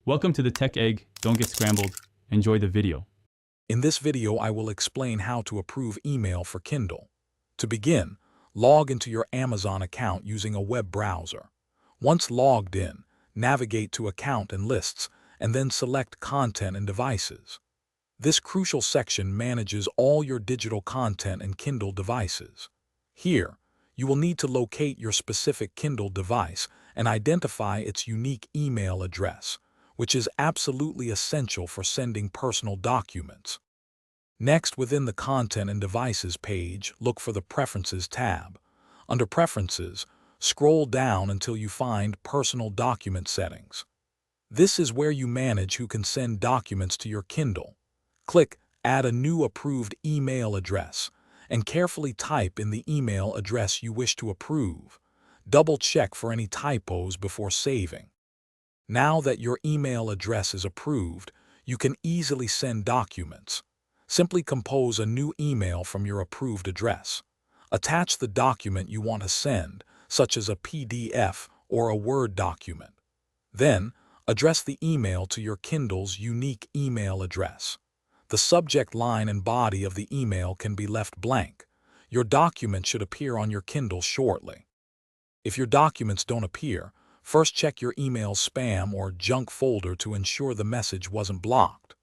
Welcome to the Tech Egg. Don't get scrambled. Enjoy the video. In this video, I will explain how to approve email for Kindle. To begin, log into your Amazon account using a web browser. Once logged in, navigate to Account and Lists, and then select Content and Devices. This crucial section manages all your digital content and Kindle devices. Here, you will need to locate your specific Kindle device and identify its unique email address, which is absolutely essential for sending personal documents. Next, within the Content and Devices page, look for the Preferences tab. Under Preferences, scroll down until you find Personal Document Settings. This is where you manage who can send documents to your Kindle. Click Add a new approved email address and carefully type in the email address you wish to approve. Double-check for any typos before saving. Now that your email address is approved, you can easily send documents. Simply compose a new email from your approved address. Attach the document you want to send, such as a PDF or a Word document. Then, address the email to your Kindle's unique email address. The subject line and body of the email can be left blank. Your document should appear on your Kindle shortly. If your documents don't appear, first check your email's spam or junk folder to ensure the message wasn't blocked.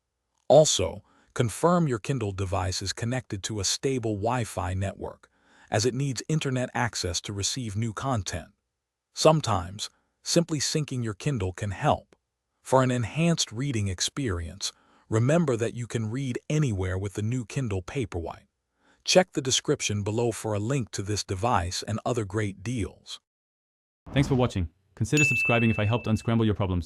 Also, confirm your Kindle device is connected to a stable Wi-Fi network, as it needs internet access to receive new content. Sometimes, simply syncing your Kindle can help. For an enhanced reading experience, remember that you can read anywhere with the new Kindle Paperwhite. Check the description below for a link to this device and other great deals. Thanks for watching. Consider subscribing if I helped unscramble your problems.